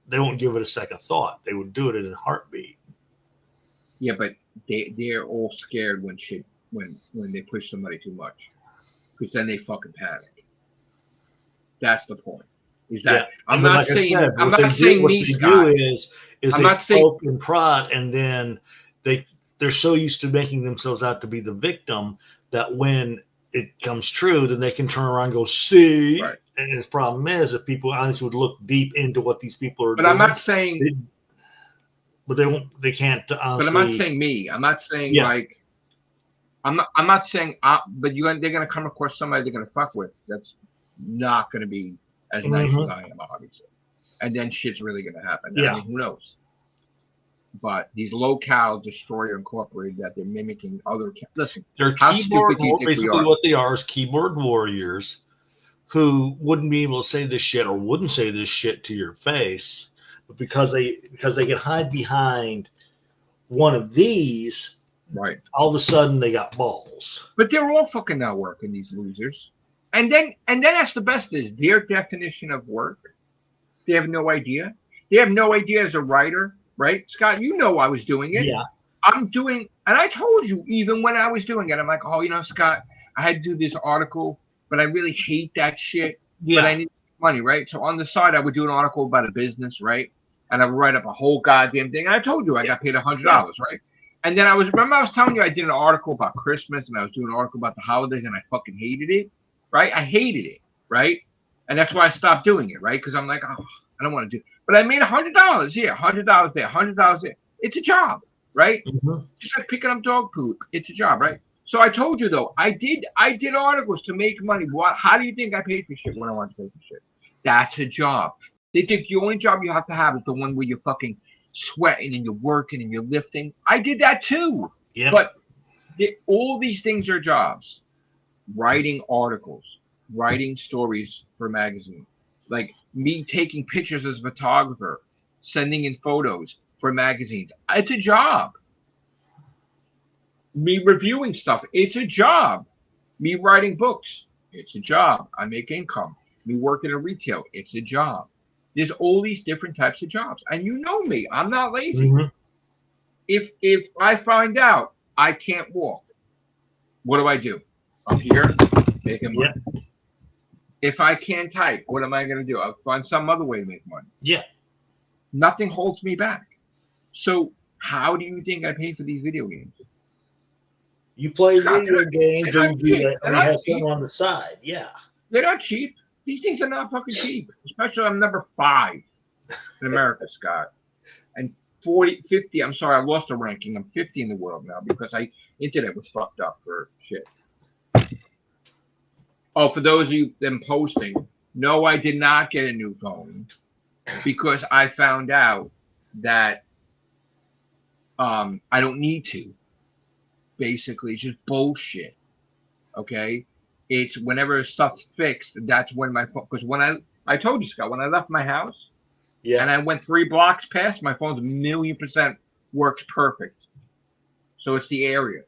They won't give it a second thought. They would do it in a heartbeat. Yeah, but they're all scared when they push somebody too much, because then they fucking panic. That's the point. Is that I'm not saying me, Scott. Is I'm they poke and prod, and then they're so used to making themselves out to be the victim that when it comes true, then they can turn around and go, see. Right. And the problem is, if people honestly would look deep into what these people are doing. But I'm not saying. But they won't. They can't. Honestly, but I'm not saying me. I'm not saying like. I'm not saying. But they're gonna come across somebody they're gonna fuck with. That's not gonna be as nice as I am, obviously. And then shit's really gonna happen. I mean, who knows? But these low-cal Destroyer Incorporated that they're mimicking other. Listen, they're keyboard. Basically, what they are is keyboard warriors who wouldn't be able to say this shit or wouldn't say this shit to your face, but because they can hide behind one of these, right? All of a sudden they got balls. But they're all fucking not working, these losers. And then that's the best is their definition of work. They have no idea. They have no idea as a writer, right? Scott, you know I was doing it. Yeah. I'm doing, and I told you even when I was doing it, I'm like, oh, Scott, I had to do this article, but I really hate that shit. Yeah. But I need money, right? So on the side, I would do an article about a business, right? And I would write up a whole goddamn thing. And I told you I got paid $100, right? And then I was telling you I did an article about Christmas and I was doing an article about the holidays and I fucking hated it, right? I hated it, right? And that's why I stopped doing it, right? Because I'm like, oh, I don't want to do it. But I made $100 here, $100 there, $100 there. It's a job, right? Mm-hmm. Just like picking up dog poop. It's a job, right? So I told you though, I did articles to make money. How do you think I paid for shit when I want to pay for shit? That's a job. They think the only job you have to have is the one where you're fucking sweating and you're working and you're lifting. I did that too. Yeah. But all these things are jobs. Writing articles, writing stories for magazines, like me taking pictures as a photographer, sending in photos for magazines. It's a job. Me reviewing stuff. It's a job. Me writing books. It's a job. I make income. Me working in retail. It's a job. There's all these different types of jobs. And you know me. I'm not lazy. Mm-hmm. If I find out I can't walk, what do? I'm here making money. Yeah. If I can't type, what am I going to do? I'll find some other way to make money. Yeah. Nothing holds me back. So how do you think I pay for these video games? You play video games or you have something on the side. Yeah. They're not cheap. These things are not fucking cheap. Especially I'm number 5 in America, Scott. And 50, I'm sorry, I lost a ranking. I'm 50 in the world now because internet was fucked up for shit. Oh, for those of you them posting, no, I did not get a new phone because I found out that I don't need to. Basically, it's just bullshit. Okay? It's whenever stuff's fixed, that's when my phone, because when I told you, Scott, when I left my house and I went 3 blocks past, my phone's 1,000,000% works perfect. So it's the area.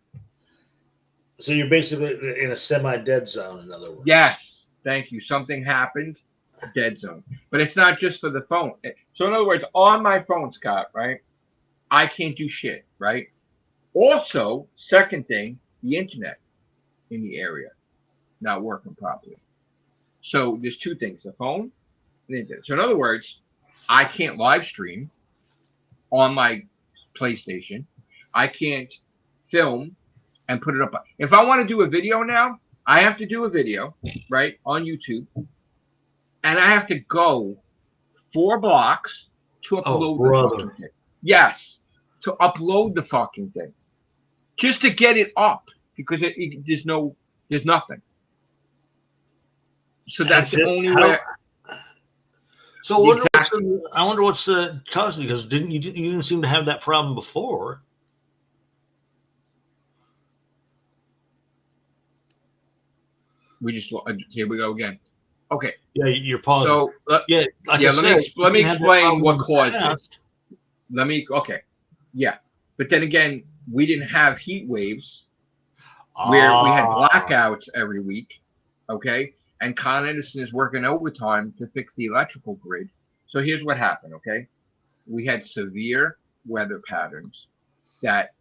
So you're basically in a semi-dead zone, in other words. Yes. Thank you. Something happened, dead zone. But it's not just for the phone. So in other words, on my phone, Scott, right, I can't do shit, right? Also, second thing, the internet in the area not working properly. So there's 2 things, the phone and the internet. So in other words, I can't live stream on my PlayStation. I can't film and put it up. If I want to do a video now, I have to do a video, right, on YouTube. And I have to go 4 blocks to upload the fucking thing. Yes, to upload the fucking thing. Just to get it up because there's nothing. So that's the only way. So what what's causing it, because you didn't seem to have that problem before. Here we go again. Okay. Yeah, you're pausing. So like let me explain what caused it. Okay. Yeah. But then again, we didn't have heat waves where we had blackouts every week. Okay. And Con Edison is working overtime to fix the electrical grid. So here's what happened. Okay. We had severe weather patterns that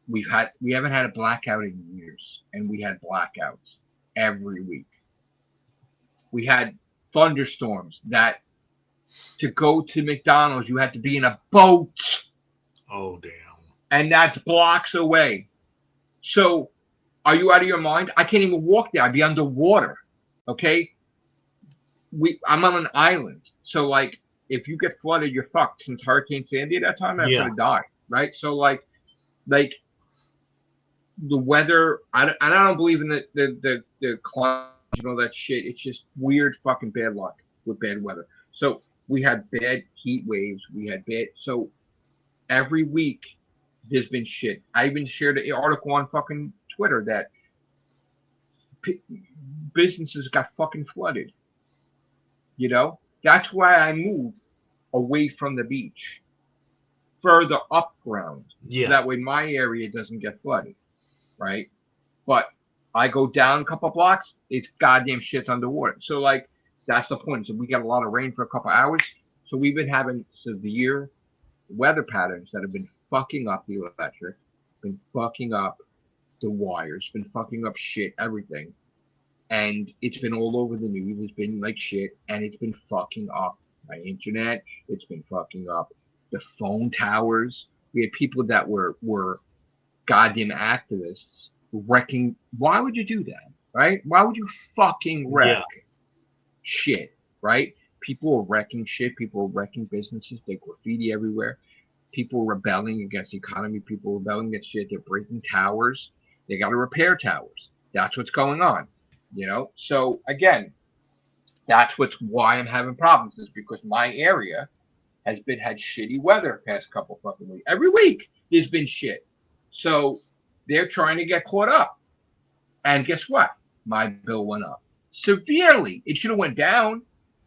we haven't had a blackout in years, and we had blackouts every week. We had thunderstorms that to go to McDonald's, you had to be in a boat. Oh, damn. And that's blocks away. So are you out of your mind? I can't even walk there. I'd be underwater. Okay. I'm on an island. So like, if you get flooded, you're fucked. Since Hurricane Sandy at that time, I could have died. Right. So like the weather, I don't believe in the climate, that shit. It's just weird fucking bad luck with bad weather. So we had bad heat waves. So every week there's been shit. I even shared an article on fucking Twitter that businesses got fucking flooded. That's why I moved away from the beach, further up ground. Yeah. So that way my area doesn't get flooded. Right. But I go down a couple of blocks, it's goddamn shit's underwater. So like, that's the point. So we got a lot of rain for a couple of hours. So we've been having severe weather patterns that have been fucking up the electric, been fucking up the wires, been fucking up shit, everything. And it's been all over the news. It's been like shit, and it's been fucking up my internet. It's been fucking up the phone towers. We had people that were goddamn activists wrecking. Why would you do that? Right? Why would you fucking wreck shit? Right? People are wrecking shit. People are wrecking businesses. They graffiti everywhere. People are rebelling against the economy. People are rebelling against shit. They're breaking towers. They got to repair towers. That's what's going on. So again, that's why I'm having problems, is because my area has had shitty weather past couple fucking weeks. Every week there's been shit. So they're trying to get caught up. And guess what? My bill went up severely. It should have went down.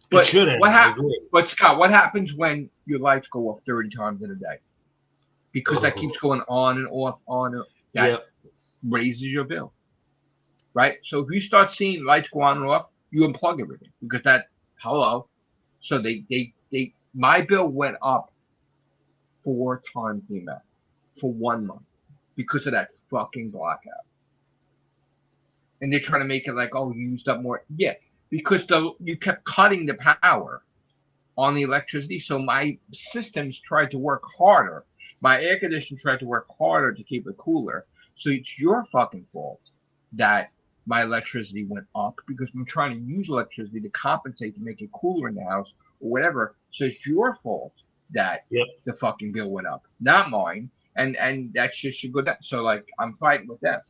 But what happened? But Scott, what happens when your lights go off 30 times in a day? Because that keeps going on and off, that raises your bill. Right? So if you start seeing lights go on and off, you unplug everything, because So my bill went up 4 times the amount for 1 month because of that fucking blackout. And they're trying to make it like, oh, you used up more. Yeah, because you kept cutting the power on the electricity. So my systems tried to work harder. My air conditioner tried to work harder to keep it cooler. So it's your fucking fault that my electricity went up, because I'm trying to use electricity to compensate to make it cooler in the house or whatever. So it's your fault that the fucking bill went up, not mine. And that shit should go down. So like, I'm fighting with them.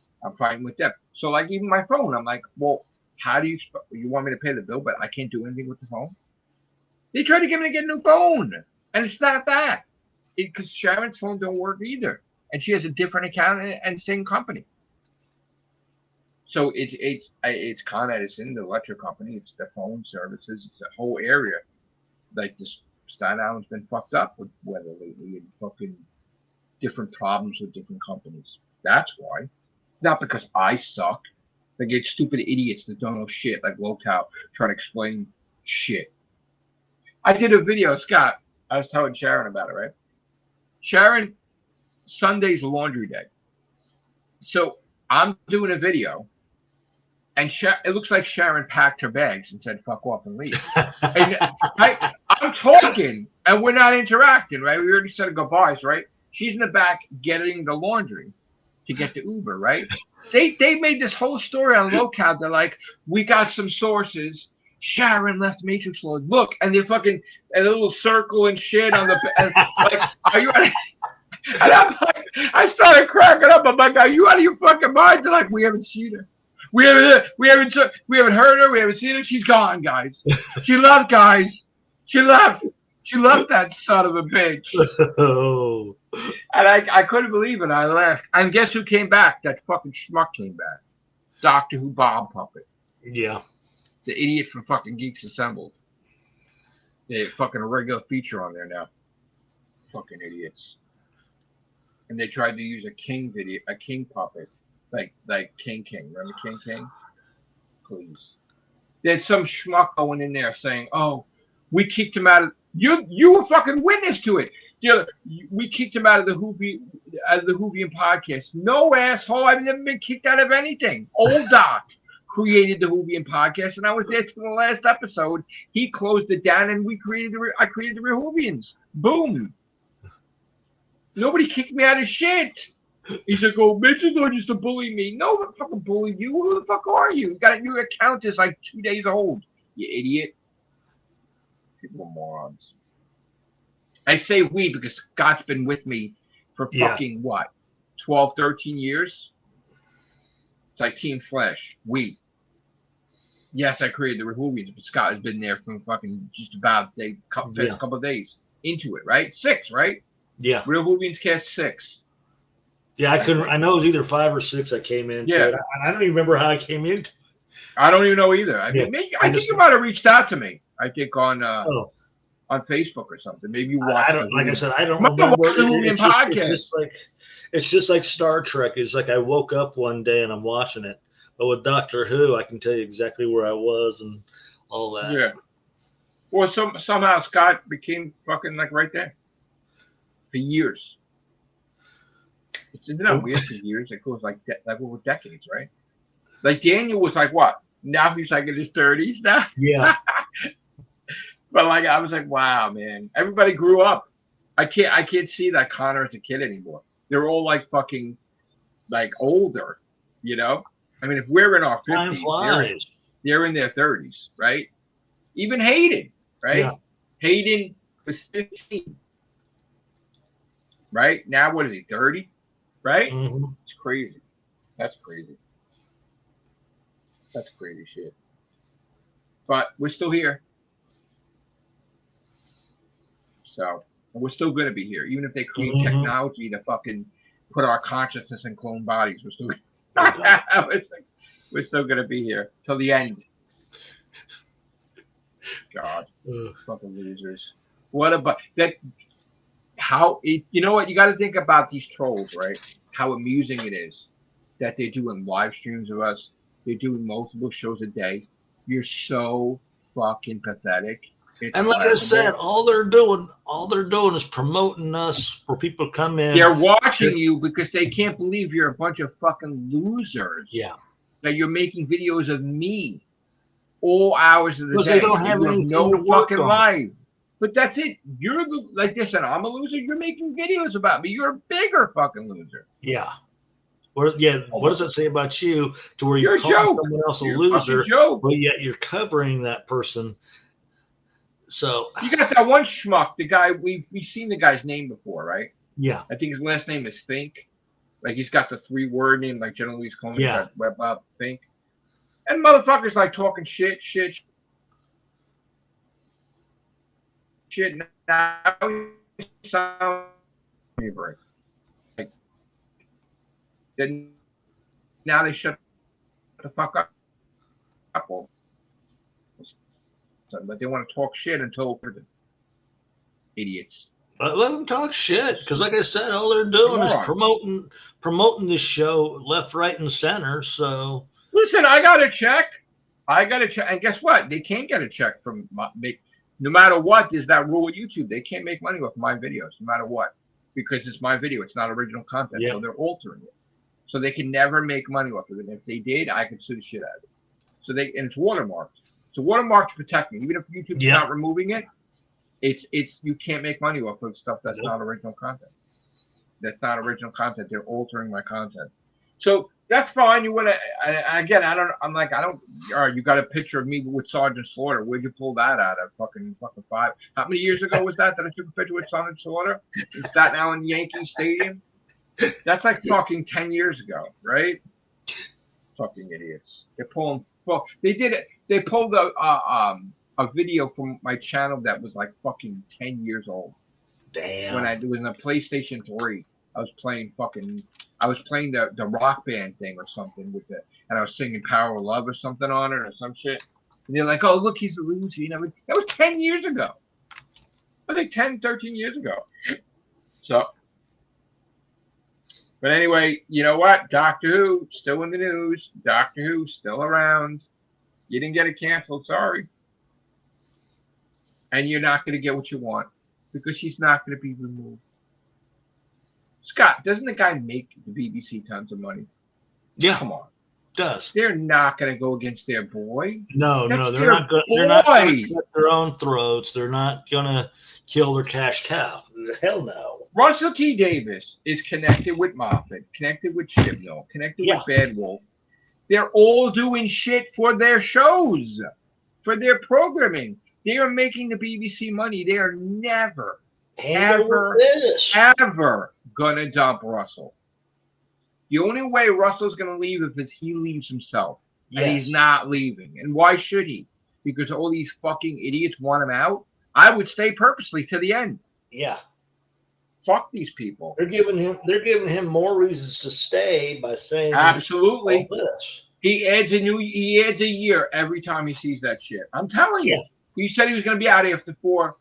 So like, even my phone, I'm like, well, how do you want me to pay the bill, but I can't do anything with the phone? They tried to get me to get a new phone, and it's not that. Because Sharon's phone don't work either, and she has a different account and same company. So it's Con Edison, the electric company. It's the phone services. It's the whole area. Like, this Staten Island's been fucked up with weather lately, and fucking different problems with different companies. That's why. It's not because I suck. They get stupid idiots that don't know shit, like Local, trying to explain shit. I did a video, Scott. I was telling Sharon about it, right? Sharon, Sunday's laundry day. So I'm doing a video, and it looks like Sharon packed her bags and said, fuck off and leave. And I'm talking, and we're not interacting, right? We already said goodbyes, right? She's in the back getting the laundry to get the Uber, right? They made this whole story on Local. They're like, we got some sources. Sharon left Matrix Lord. Look, and they're fucking a little circle and shit on the like, are you ready? And I'm like, I started cracking up. I'm like, are you out of your fucking mind? They're like, we haven't seen her. We haven't heard her. We haven't seen her. She's gone, guys. She left, guys. She left. She left that son of a bitch. Oh, And I couldn't believe it. I laughed. And guess who came back? That fucking schmuck came back. Doctor Who Bob Puppet. yeah. The idiot from fucking Geeks Assembled. They fucking a regular feature on there now. Fucking idiots. And they tried to use a king puppet. Like King. Remember King? Please. They had some schmuck going in there saying, "Oh, we kicked him out of you were fucking witness to it. We kicked him out of the Whovian podcast. No asshole. I've never been kicked out of anything. Old Doc created the Whovian podcast, and I was there to the last episode. He closed it down, and I created the Whovians. Boom. Nobody kicked me out of shit." He's like, "Oh, Mitchell used to bully me." No one fucking bullied you. Who the fuck are you? Your account is like 2 days old. You idiot. People are morons. I say we because Scott's been with me for fucking what? 12, 13 years? It's like Team Flash. We. Yes, I created the Whovians, but Scott has been there from fucking just about a couple of days into it, right? 6, right? Yeah. Real Whovians cast 6. Yeah, I know it was either 5 or 6 I came into it. I don't even remember how I came in. I don't even know either. I think you might have reached out to me. I think on Facebook or something. Maybe you watched. I said, I don't remember. It's just like Star Trek. It's like I woke up one day and I'm watching it. But with Doctor Who, I can tell you exactly where I was and all that. Yeah. Well, somehow Scott became fucking like right there for years. Isn't that weird? For years, it goes like over decades, right? Like Daniel was like what? Now he's like in his 30s now. Yeah. But like I was like, wow, man. Everybody grew up. I can't see that Connor as a kid anymore. They're all like fucking like older, you know? I mean, if we're in our 50s, they're in their 30s, right? Even Hayden, right? Yeah. Hayden was 15. Right? Now what is he, 30? Right? Mm-hmm. It's crazy. That's crazy. That's crazy shit. But we're still here. So we're still going to be here. Even if they create technology to fucking put our consciousness in clone bodies, we're still going to be here till the end. God. Fucking losers. What about that? You know what? You got to think about these trolls, right? How amusing it is that they're doing live streams of us. They're doing multiple shows a day. You're so fucking pathetic. And like I said, all they're doing is promoting us for people to come in. They're watching you because they can't believe you're a bunch of fucking losers. Yeah. That you're making videos of me all hours of the day. Because they don't have anything to work fucking on. Life. But that's it. You're like this, and I'm a loser. You're making videos about me. You're a bigger fucking loser. Yeah. What does it say about you to where you're call someone else a loser, but yet you're covering that person? So you got that one schmuck, the guy we've seen the guy's name before, right? Yeah. I think his last name is Fink. Like he's got the 3-word name, like General Louise Coleman. Yeah. Web Fink. And motherfuckers like talking shit. Now he sounds like then now they shut the fuck up. But they want to talk shit until idiots. Let them talk shit, because like I said, all they're doing is promoting this show left, right, and center. So listen, I got a check, and guess what? They can't get a check from no matter what. There's that rule with YouTube. They can't make money off my videos, no matter what, because it's my video. It's not original content, so they're altering it. So they can never make money off of it. And if they did, I could sue the shit out of it. So and it's watermarked. So watermark to protect me. Even if YouTube's not removing it, it's you can't make money off of stuff that's not original content. That's not original content. They're altering my content. So that's fine. You want to again? I'm like I don't. All right, you got a picture of me with Sergeant Slaughter. Where'd you pull that out of? Fucking 5. How many years ago was that I took a picture with Sergeant Slaughter? Is that now in Yankee Stadium? That's like fucking 10 years ago, right? Fucking idiots. They're pulling. Well, they did it. They pulled the a video from my channel that was like fucking 10 years old. When Damn. I was in a PlayStation 3, I was playing the rock band thing or something and I was singing Power of Love or something on it or some shit. And they're like, oh, look, he's a loser. You know, that was 10 years ago. I think 10, 13 years ago. So, but anyway, you know what? Doctor Who, still in the news. Doctor Who, still around. You didn't get it canceled, sorry. And you're not going to get what you want because she's not going to be removed. Scott, doesn't the guy make the BBC tons of money? Yeah, come on. Does. They're not going to go against their boy. No, That's they're not going to cut their own throats. They're not going to kill their cash cow. Hell no. Russell T. Davis is connected with Moffat, connected with Chibnall, connected with Bad Wolf. They're all doing shit for their shows, for their programming. They are making the BBC money. They are never, ever going to dump Russell. The only way Russell's going to leave is if he leaves himself. Yes. And he's not leaving. And why should he? Because all these fucking idiots want him out. I would stay purposely to the end. Yeah. Fuck these people. They're giving him more reasons to stay by saying absolutely all this. He adds a year every time he sees that shit. I'm telling you. He said he was going to be out after four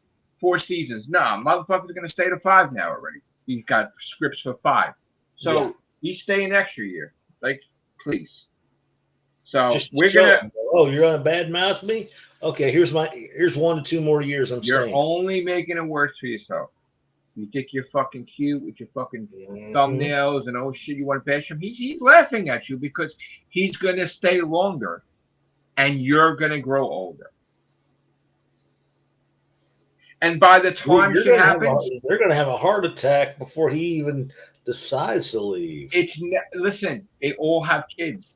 seasons. Nah, motherfucker's going to stay to 5 now already. He's got scripts for 5. So he's staying extra year. Like, please. So just we're gonna. Oh, you're gonna badmouth me? Okay, here's 1 to 2 more years. You're only making it worse for yourself. You think you're fucking cute with your fucking thumbnails and oh shit, you want to bash him? He's laughing at you because he's gonna stay longer, and you're gonna grow older. And by the time shit happens, they're gonna have a heart attack before he even decides to leave. Listen, they all have kids,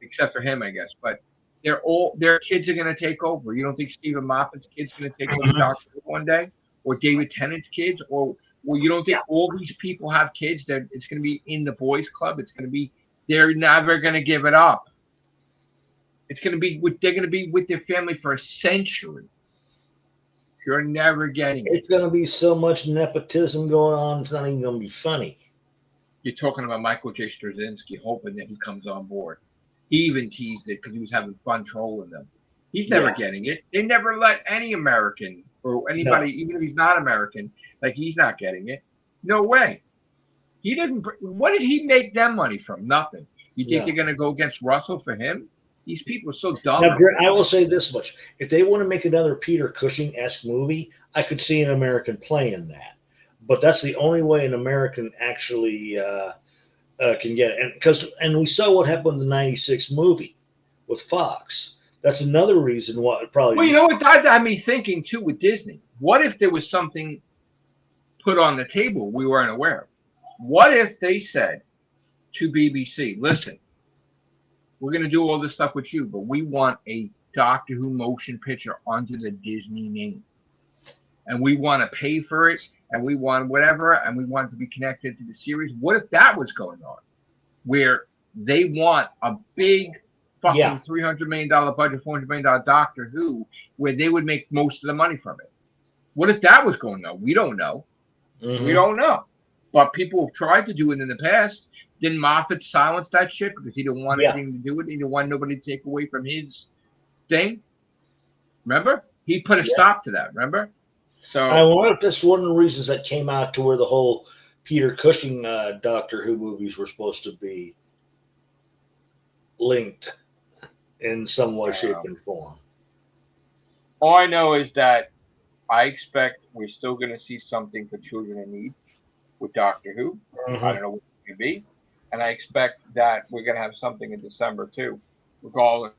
except for him, I guess. But their kids are going to take over. You don't think Stephen Moffat's kids going to take over Doctor Who one day, or David Tennant's kids, or you don't think all these people have kids that it's going to be in the boys' club? It's going to be they're never going to give it up. It's going to be they're going to be with their family for a century. You're never getting it. It's going to be so much nepotism going on. It's not even going to be funny. You're talking about Michael J. Straczynski hoping that he comes on board. He even teased it because he was having fun trolling them. He's never getting it. They never let any American or anybody, even if he's not American, like he's not getting it. No way. He didn't. What did he make them money from? Nothing. You think they're going to go against Russell for him? These people are so dumb. Now, I will say this much. If they want to make another Peter Cushing-esque movie, I could see an American playing that. But that's the only way an American actually can get it. And we saw what happened in the 96 movie with Fox. That's another reason why it probably... Well, you know what? That had me thinking, too, with Disney. What if there was something put on the table we weren't aware of? What if they said to BBC, listen, we're going to do all this stuff with you, but we want a Doctor Who motion picture under the Disney name. And we want to pay for it, and we want whatever, and we want it to be connected to the series. What if that was going on? Where they want a big fucking $300 million budget, $400 million Doctor Who, where they would make most of the money from it. What if that was going on? We don't know. We don't know. But people have tried to do it in the past. Didn't Moffat silence that shit because he didn't want anything to do with it? He didn't want nobody to take away from his thing. Remember? He put a stop to that, remember? So I wonder if that's one of the reasons that came out to where the whole Peter Cushing Doctor Who movies were supposed to be linked in some way, shape, and form. All I know is that I expect we're still going to see something for Children in Need with Doctor Who. I don't know what it could be. And I expect that we're going to have something in December, too, regardless.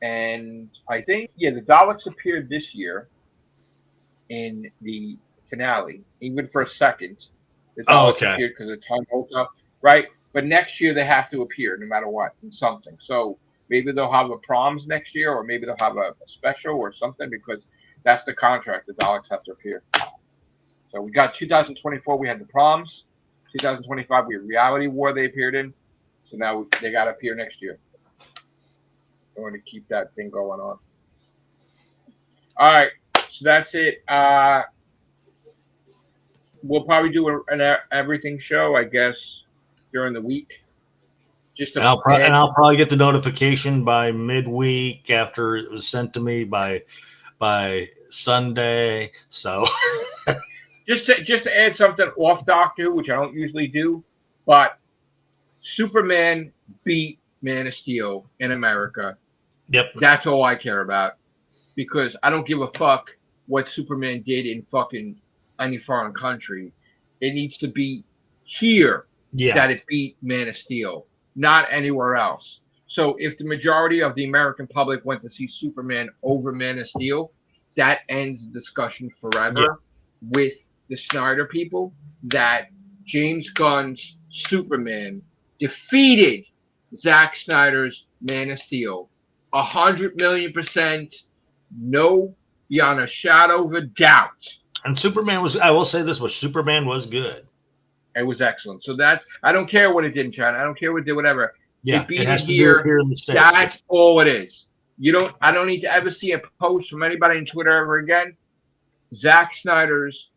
And I think, the Daleks appeared this year in the finale, even for a second. The Daleks appeared because of time holds right? But next year they have to appear no matter what in something. So maybe they'll have a proms next year, or maybe they'll have a special or something because that's the contract. The Daleks have to appear. So we got 2024, we had the proms. 2025, we had Reality War they appeared in. So now they got to appear next year. I want to keep that thing going on. All right, so that's it. We'll probably do an everything show, I guess, during the week. Just to And I'll probably get the notification by midweek after it was sent to me by Sunday. So just to add something off Doctor Who, which I don't usually do, but Superman beat Man of Steel in America. Yep. That's all I care about, because I don't give a fuck what Superman did in fucking any foreign country. It needs to be here that it beat Man of Steel, not anywhere else. So if the majority of the American public went to see Superman over Man of Steel, that ends the discussion forever with the Snyder people, that James Gunn's Superman defeated Zack Snyder's Man of Steel 100,000,000%, no, beyond a shadow of a doubt. And Superman was, I will say this much, Superman was good. It was excellent. So that's, I don't care what it did in China. I don't care what it did, whatever. Yeah, it beat it has it to here. do it here in the States. That's all it is. I don't need to ever see a post from anybody on Twitter ever again. Zack Snyder's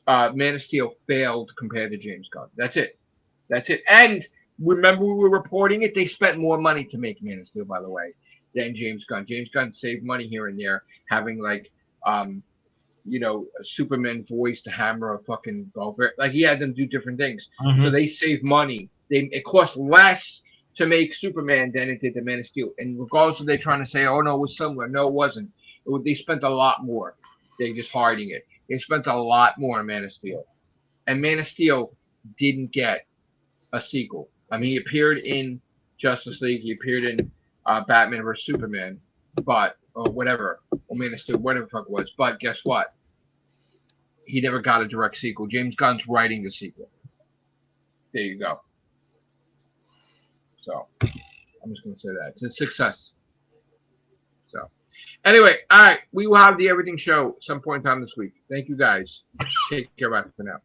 Man of Steel failed compared to James Gunn. That's it. That's it. And remember, we were reporting it. They spent more money to make Man of Steel, by the way, than James Gunn. James Gunn saved money here and there, having like, a Superman voice to hammer a fucking golf. Like, he had them do different things. Mm-hmm. So they saved money. It cost less to make Superman than it did the Man of Steel. And regardless of they trying to say, oh no, it was similar. No, it wasn't. They spent a lot more. They're just hiding it. They spent a lot more on Man of Steel. And Man of Steel didn't get a sequel. I mean, he appeared in Justice League. He appeared in Batman vs. Superman, or whatever, or Man of Steel, whatever the fuck it was. But guess what? He never got a direct sequel. James Gunn's writing the sequel. There you go. So I'm just gonna say that it's a success. So anyway, all right, we will have the Everything Show some point in time this week. Thank you guys. Take care. Bye for now.